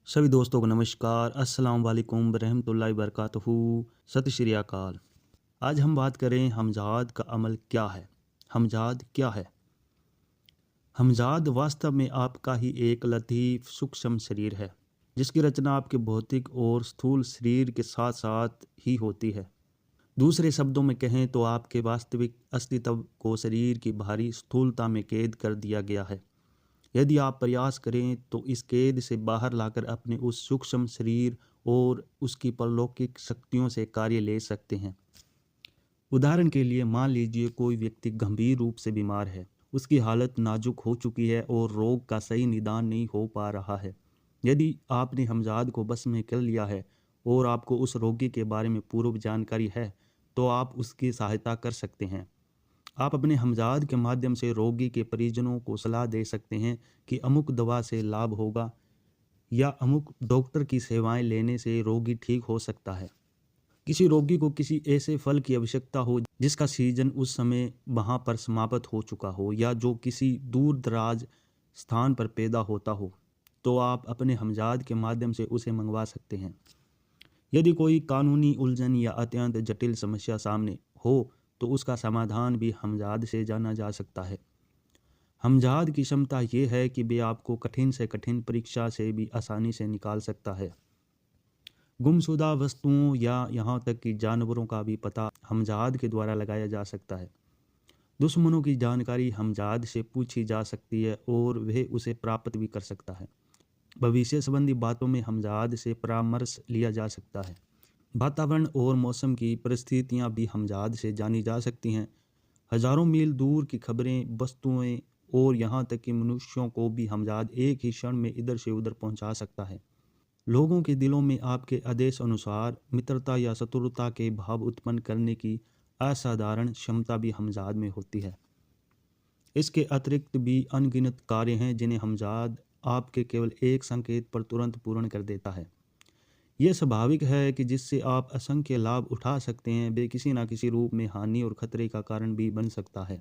सभी दोस्तों को नमस्कार। अस्सलाम वालेकुम रहमतुल्लाहि बरकातहू। सत श्री अकाल। आज हम बात करें हमजाद का अमल क्या है। हमजाद क्या है? हमजाद वास्तव में आपका ही एक लतीफ़ सूक्ष्म शरीर है, जिसकी रचना आपके भौतिक और स्थूल शरीर के साथ साथ ही होती है। दूसरे शब्दों में कहें तो आपके वास्तविक अस्तित्व को शरीर की बाहरी स्थूलता में कैद कर दिया गया है। यदि आप प्रयास करें तो इस कैद से बाहर लाकर अपने उस सूक्ष्म शरीर और उसकी परलौकिक शक्तियों से कार्य ले सकते हैं। उदाहरण के लिए मान लीजिए कोई व्यक्ति गंभीर रूप से बीमार है, उसकी हालत नाजुक हो चुकी है और रोग का सही निदान नहीं हो पा रहा है। यदि आपने हमजाद को बस में कर लिया है और आपको उस रोगी के बारे में पूर्व जानकारी है, तो आप उसकी सहायता कर सकते हैं। आप अपने हमजाद के माध्यम से रोगी के परिजनों को सलाह दे सकते हैं कि अमुक दवा से लाभ होगा या अमुक डॉक्टर की सेवाएं लेने से रोगी ठीक हो सकता है। किसी रोगी को किसी ऐसे फल की आवश्यकता हो जिसका सीजन उस समय वहाँ पर समाप्त हो चुका हो या जो किसी दूर दराज स्थान पर पैदा होता हो, तो आप अपने हमजाद के माध्यम से उसे मंगवा सकते हैं। यदि कोई कानूनी उलझन या अत्यंत जटिल समस्या सामने हो, तो उसका समाधान भी हमजाद से जाना जा सकता है। हमजाद की क्षमता ये है कि वे आपको कठिन से कठिन परीक्षा से भी आसानी से निकाल सकता है। गुमशुदा वस्तुओं या यहाँ तक कि जानवरों का भी पता हमजाद के द्वारा लगाया जा सकता है। दुश्मनों की जानकारी हमजाद से पूछी जा सकती है और वह उसे प्राप्त भी कर सकता है। भविष्य संबंधी बातों में हमजाद से परामर्श लिया जा सकता है। वातावरण और मौसम की परिस्थितियां भी हमजाद से जानी जा सकती हैं। हजारों मील दूर की खबरें, वस्तुएं और यहाँ तक कि मनुष्यों को भी हमजाद एक ही क्षण में इधर से उधर पहुंचा सकता है। लोगों के दिलों में आपके आदेश अनुसार मित्रता या शत्रुता के भाव उत्पन्न करने की असाधारण क्षमता भी हमजाद में होती है। इसके अतिरिक्त भी अनगिनत कार्य हैं जिन्हें हमजाद आपके केवल एक संकेत पर तुरंत पूर्ण कर देता है। यह स्वाभाविक है कि जिससे आप असंख्य लाभ उठा सकते हैं, वे किसी न किसी रूप में हानि और खतरे का कारण भी बन सकता है।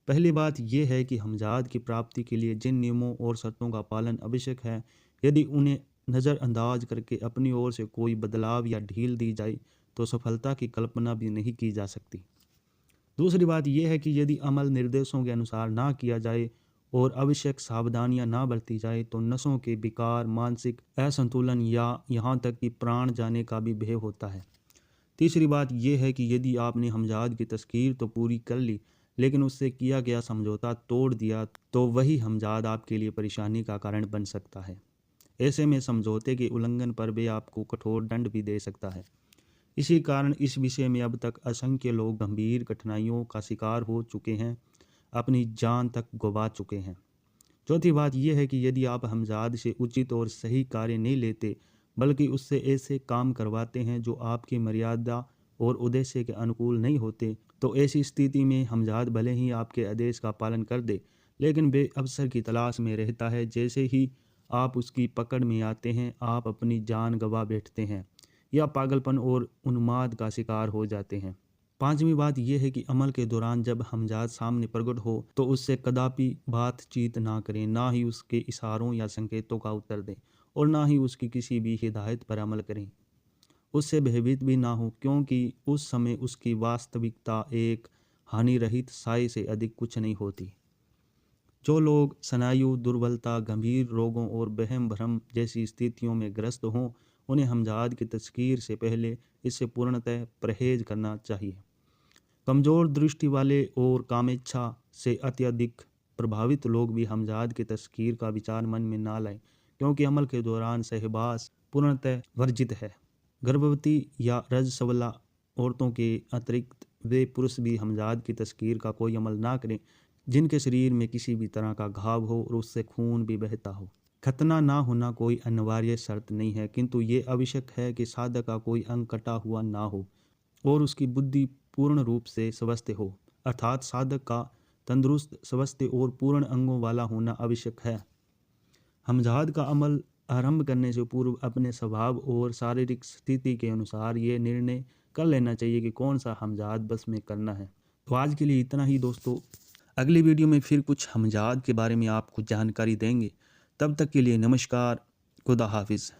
पहली बात यह है कि हमजाद की प्राप्ति के लिए जिन नियमों और शर्तों का पालन आवश्यक है, यदि उन्हें नज़रअंदाज करके अपनी ओर से कोई बदलाव या ढील दी जाए तो सफलता की कल्पना भी नहीं की जा सकती। दूसरी बात यह है कि यदि अमल निर्देशों के अनुसार ना किया जाए और आवश्यक सावधानियां ना बरती जाए तो नसों के विकार, मानसिक असंतुलन या यहाँ तक कि प्राण जाने का भी भय होता है। तीसरी बात यह है कि यदि आपने हमजाद की तस्कीर तो पूरी कर ली, लेकिन उससे किया गया समझौता तोड़ दिया, तो वही हमजाद आपके लिए परेशानी का कारण बन सकता है। ऐसे में समझौते के उल्लंघन पर भी आपको कठोर दंड भी दे सकता है। इसी कारण इस विषय में अब तक असंख्य लोग गंभीर कठिनाइयों का शिकार हो चुके हैं, अपनी जान तक गंवा चुके हैं। चौथी बात यह है कि यदि आप हमजाद से उचित और सही कार्य नहीं लेते, बल्कि उससे ऐसे काम करवाते हैं जो आपकी मर्यादा और उद्देश्य के अनुकूल नहीं होते, तो ऐसी स्थिति में हमजाद भले ही आपके आदेश का पालन कर दे, लेकिन वे अवसर की तलाश में रहता है। जैसे ही आप उसकी पकड़ में आते हैं, आप अपनी जान गंवा बैठते हैं या पागलपन और उन्माद का शिकार हो जाते हैं। पांचवी बात यह है कि अमल के दौरान जब हमजाद सामने प्रकट हो तो उससे कदापि बातचीत ना करें, ना ही उसके इशारों या संकेतों का उत्तर दें और ना ही उसकी किसी भी हिदायत पर अमल करें। उससे भयभीत भी ना हो, क्योंकि उस समय उसकी वास्तविकता एक हानि रहित साय से अधिक कुछ नहीं होती। जो लोग स्नायु दुर्बलता, गंभीर रोगों और वहम भ्रम जैसी स्थितियों में ग्रस्त हों, उन्हें हमजाद की तस्कीर से पहले इससे पूर्णतः परहेज करना चाहिए। कमज़ोर दृष्टि वाले और कामेच्छा से अत्यधिक प्रभावित लोग भी हमजाद की तस्कीर का विचार मन में ना लाएं, क्योंकि अमल के दौरान सहवास पूर्णतः वर्जित है। गर्भवती या रजस्वला औरतों के अतिरिक्त वे पुरुष भी हमजाद की तस्कीर का कोई अमल ना करें जिनके शरीर में किसी भी तरह का घाव हो और उससे खून भी बहता हो। खतना ना होना कोई अनिवार्य शर्त नहीं है, किंतु ये आवश्यक है कि साधक का कोई अंग कटा हुआ ना हो और उसकी बुद्धि पूर्ण रूप से स्वस्थ हो, अर्थात साधक का तंदुरुस्त, स्वस्थ और पूर्ण अंगों वाला होना आवश्यक है। हमजाद का अमल आरंभ करने से पूर्व अपने स्वभाव और शारीरिक स्थिति के अनुसार ये निर्णय कर लेना चाहिए कि कौन सा हमजाद बस में करना है। तो आज के लिए इतना ही दोस्तों। अगली वीडियो में फिर कुछ हमजाद के बारे में आपको जानकारी देंगे। तब तक के लिए नमस्कार। खुदा हाफिज़।